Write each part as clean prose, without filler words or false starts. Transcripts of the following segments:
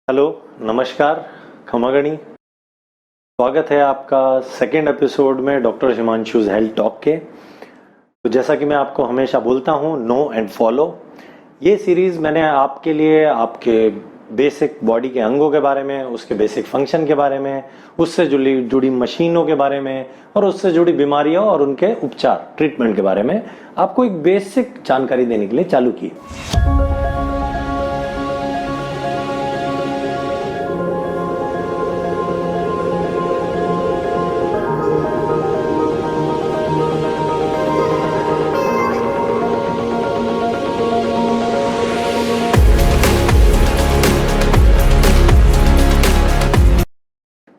Hello, नमस्कार, खमागणी। स्वागत है आपका सेकेंड एपिसोड में डॉक्टर हिमांशुज हेल्थ टॉक के। तो जैसा कि मैं आपको हमेशा बोलता हूँ, नो एंड फॉलो। ये सीरीज मैंने आपके लिए आपके बेसिक बॉडी के अंगों के बारे में, उसके बेसिक फंक्शन के बारे में, उससे जुड़ी मशीनों के बारे में और उससे जुड़ी बीमारियों और उनके उपचार ट्रीटमेंट के बारे में आपको एक बेसिक जानकारी देने के लिए चालू की।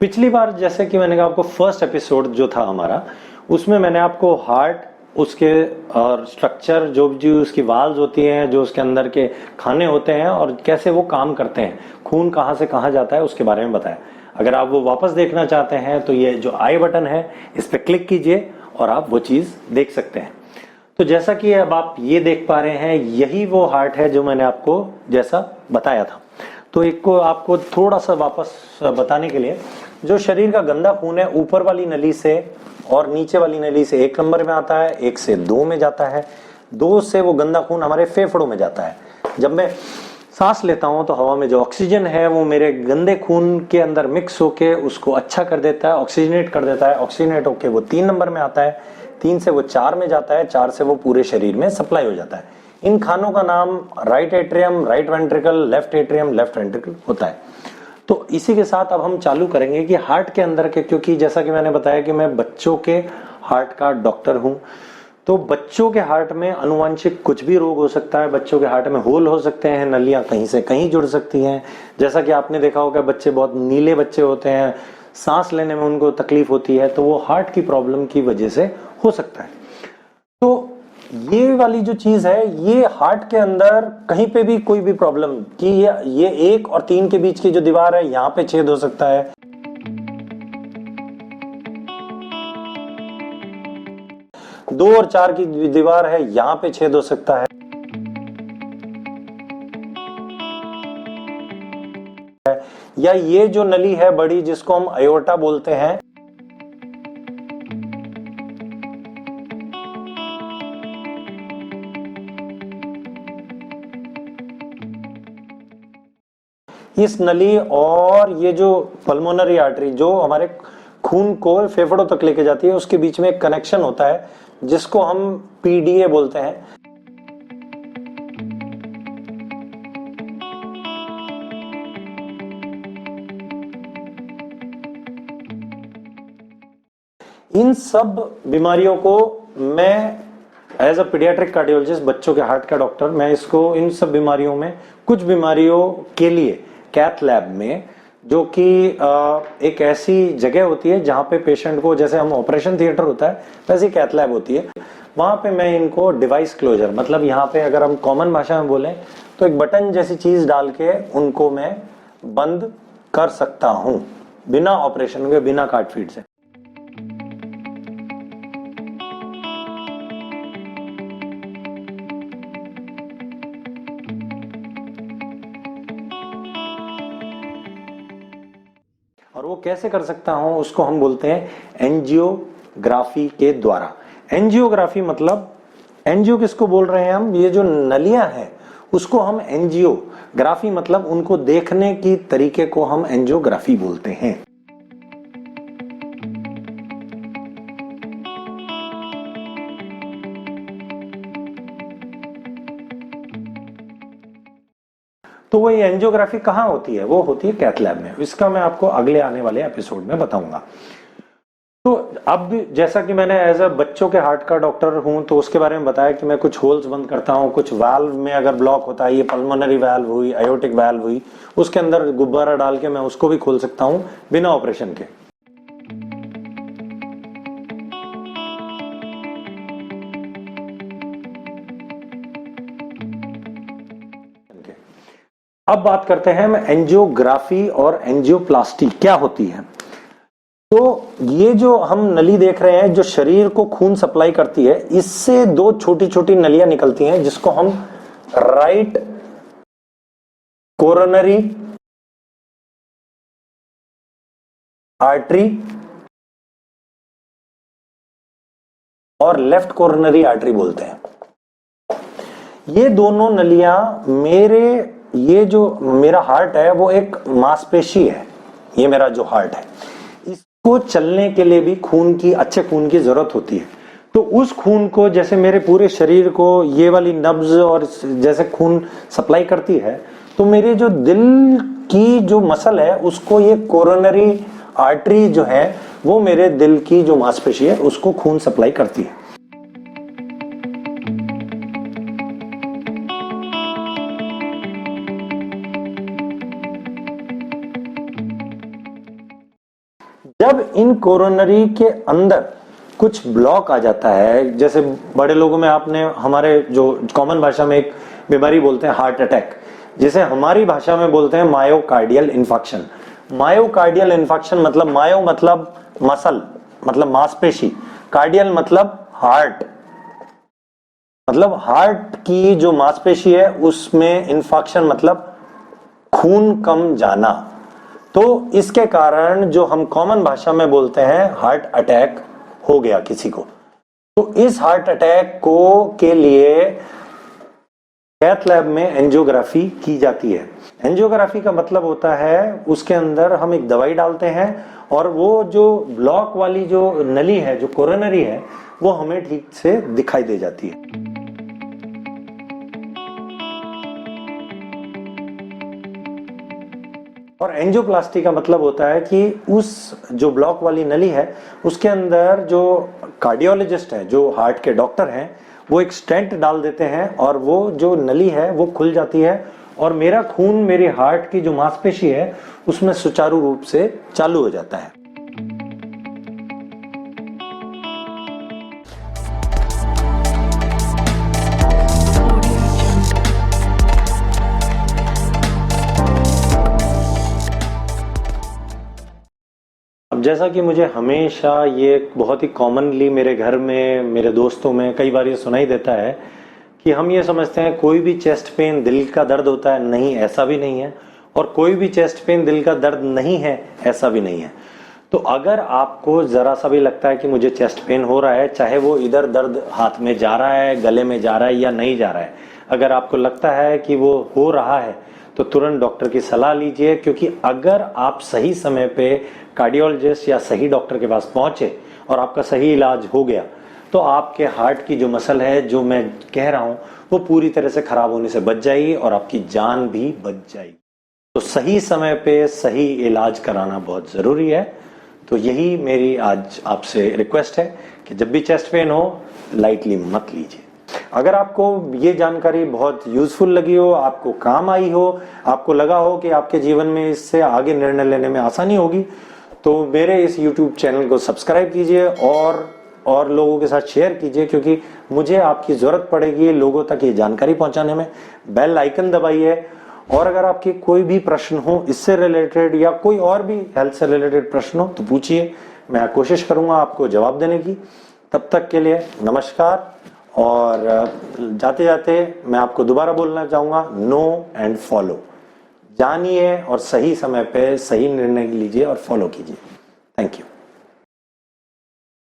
पिछली बार जैसे कि मैंने कहा आपको, फर्स्ट एपिसोड जो था हमारा, उसमें मैंने आपको हार्ट, उसके और स्ट्रक्चर, जो उसकी वाल्व्स होती हैं, जो उसके अंदर के खाने होते हैं और कैसे वो काम करते हैं, खून कहाँ से कहाँ जाता है, उसके बारे में बताया। अगर आप वो वापस देखना चाहते हैं तो ये जो आई बटन है, इस पर क्लिक कीजिए और आप वो चीज देख सकते हैं। तो जैसा कि अब आप ये देख पा रहे हैं, यही वो हार्ट है जो मैंने आपको जैसा बताया था। तो एक को आपको थोड़ा सा वापस बताने के लिए, जो शरीर का गंदा खून है, ऊपर वाली नली से और नीचे वाली नली से 1 नंबर में आता है, 1 से 2 में जाता है, 2 से वो गंदा खून हमारे फेफड़ों में जाता है। जब मैं सांस लेता हूं तो हवा में जो ऑक्सीजन है वो मेरे गंदे खून के अंदर मिक्स होके उसको अच्छा कर देता है, ऑक्सीजनेट कर देता है। ऑक्सीजनेट होके वो 3 नंबर में आता है, 3 से वो 4 में जाता है, 4 से वो पूरे शरीर में सप्लाई हो जाता है। इन खानों का नाम right atrium, right ventricle, left atrium, left ventricle होता है। तो इसी के साथ अब हम चालू करेंगे कि हार्ट के अंदर के, क्योंकि जैसा कि मैंने बताया कि मैं बच्चों के हार्ट का डॉक्टर हूं, तो बच्चों के हार्ट में अनुवांशिक कुछ भी रोग हो सकता है। बच्चों के हार्ट में होल हो सकते हैं, नलियां कहीं से कहीं जुड़ सकती हैं। जैसा कि आपने देखा होगा, बच्चे बहुत नीले बच्चे होते हैं, सांस लेने में उनको तकलीफ होती है, तो वो हार्ट की प्रॉब्लम की वजह से हो सकता है। तो ये वाली जो चीज है, ये हार्ट के अंदर कहीं पे भी कोई भी प्रॉब्लम कि ये 1 और 3 के बीच की जो दीवार है, यहां पे छेद हो सकता है। 2 और 4 की दीवार है, यहां पे छेद हो सकता है। या ये जो नली है बड़ी, जिसको हम अयोर्टा बोलते हैं, इस नली और ये जो पल्मोनरी आर्टरी जो हमारे खून को फेफड़ों तक लेके जाती है, उसके बीच में एक कनेक्शन होता है जिसको हम पीडीए बोलते हैं। इन सब बीमारियों को मैं एज अ पीडियाट्रिक कार्डियोलॉजिस्ट, बच्चों के हार्ट का डॉक्टर, मैं इसको इन सब बीमारियों में, कुछ बीमारियों के लिए कैथ लैब में, जो कि एक ऐसी जगह होती है जहां पे पेशेंट को, जैसे हम ऑपरेशन थिएटर होता है वैसे कैथ लैब होती है, वहां पे मैं इनको डिवाइस क्लोजर, मतलब यहाँ पे अगर हम कॉमन भाषा में बोलें तो एक बटन जैसी चीज डाल के उनको मैं बंद कर सकता हूं, बिना ऑपरेशन के, बिना काट फीड से। और वो कैसे कर सकता हूं, उसको हम बोलते हैं एंजियोग्राफी के द्वारा। एंजियोग्राफी मतलब, एंजियो किसको बोल रहे हैं हम, ये जो नलियां हैं उसको हम एंजियोग्राफी, मतलब उनको देखने की तरीके को हम एंजियोग्राफी बोलते हैं। तो वो ये एंजियोग्राफी कहाँ होती है, वो होती है कैथ लैब में। इसका मैं आपको अगले आने वाले एपिसोड में बताऊंगा। तो अब जैसा कि मैंने एज अ बच्चों के हार्ट का डॉक्टर हूं, तो उसके बारे में बताया कि मैं कुछ होल्स बंद करता हूं, कुछ वाल्व में अगर ब्लॉक होता है, ये पल्मोनरी वाल्व हुई, अयोटिक वाल्व हुई, उसके अंदर गुब्बारा डाल के मैं उसको भी खोल सकता हूं बिना ऑपरेशन के। अब बात करते हैं हम एंजियोग्राफी और एंजियोप्लास्टी क्या होती है। तो ये जो हम नली देख रहे हैं, जो शरीर को खून सप्लाई करती है, इससे 2 छोटी छोटी नलियां निकलती हैं जिसको हम राइट कोरोनरी आर्टरी और लेफ्ट कोरोनरी आर्टरी बोलते हैं। ये दोनों नलियां ये जो मेरा हार्ट है वो एक मांसपेशी है, ये मेरा जो हार्ट है, इसको चलने के लिए भी अच्छे खून की जरूरत होती है। तो उस खून को जैसे मेरे पूरे शरीर को ये वाली नब्ज और जैसे खून सप्लाई करती है, तो मेरे जो दिल की जो मसल है उसको ये कोरोनरी आर्टरी जो है वो मेरे दिल की जो मांसपेशी है उसको खून सप्लाई करती है। जब इन कोरोनरी के अंदर कुछ ब्लॉक आ जाता है, जैसे बड़े लोगों में आपने हमारे जो कॉमन भाषा में एक बीमारी बोलते हैं हार्ट अटैक, जिसे हमारी भाषा में बोलते हैं मायोकार्डियल इन्फेक्शन। मायोकार्डियल इन्फेक्शन मतलब मायो मतलब मसल मतलब मांसपेशी, कार्डियल मतलब हार्ट, मतलब हार्ट की जो मांसपेशी है उसमें इन्फेक्शन मतलब खून कम जाना। तो इसके कारण जो हम कॉमन भाषा में बोलते हैं हार्ट अटैक हो गया किसी को, तो इस हार्ट अटैक के लिए कैथ लैब में एंजियोग्राफी की जाती है। एंजियोग्राफी का मतलब होता है उसके अंदर हम एक दवाई डालते हैं और वो जो ब्लॉक वाली जो नली है जो कोरोनरी है वो हमें ठीक से दिखाई दे जाती है। और एंजियोप्लास्टी का मतलब होता है कि उस जो ब्लॉक वाली नली है उसके अंदर जो कार्डियोलॉजिस्ट है, जो हार्ट के डॉक्टर हैं, वो एक स्टेंट डाल देते हैं और वो जो नली है वो खुल जाती है और मेरा खून मेरे हार्ट की जो मांसपेशी है उसमें सुचारू रूप से चालू हो जाता है। अब जैसा कि मुझे हमेशा ये बहुत ही कॉमनली मेरे घर में, मेरे दोस्तों में कई बार ये सुनाई देता है कि हम ये समझते हैं कोई भी चेस्ट पेन दिल का दर्द होता है। नहीं, ऐसा भी नहीं है। और कोई भी चेस्ट पेन दिल का दर्द नहीं है, ऐसा भी नहीं है। तो अगर आपको जरा सा भी लगता है कि मुझे चेस्ट पेन हो रहा है, चाहे वो इधर दर्द हाथ में जा रहा है, गले में जा रहा है या नहीं जा रहा है, अगर आपको लगता है कि वो हो रहा है तो तुरंत डॉक्टर की सलाह लीजिए, क्योंकि अगर आप सही समय पे कार्डियोलॉजिस्ट या सही डॉक्टर के पास पहुंचे और आपका सही इलाज हो गया तो आपके हार्ट की जो मसल है, जो मैं कह रहा हूं, वो पूरी तरह से खराब होने से बच जाएगी और आपकी जान भी बच जाएगी। तो सही समय पे सही इलाज कराना बहुत जरूरी है। तो यही मेरी आज आपसे रिक्वेस्ट है कि जब भी चेस्ट पेन हो लाइटली मत लीजिए। अगर आपको ये जानकारी बहुत यूजफुल लगी हो, आपको काम आई हो, आपको लगा हो कि आपके जीवन में इससे आगे निर्णय लेने में आसानी होगी, तो मेरे इस YouTube चैनल को सब्सक्राइब कीजिए और लोगों के साथ शेयर कीजिए, क्योंकि मुझे आपकी जरूरत पड़ेगी लोगों तक ये जानकारी पहुंचाने में। बेल आइकन दबाइए और अगर आपके कोई भी प्रश्न हो इससे रिलेटेड या कोई और भी हेल्थ से रिलेटेड प्रश्न हो तो पूछिए, मैं कोशिश करूंगा आपको जवाब देने की। तब तक के लिए नमस्कार। और जाते जाते मैं आपको दोबारा बोलना चाहूंगा, नो एंड फॉलो। जानिए और सही समय पे सही निर्णय लीजिए और फॉलो कीजिए। Thank you.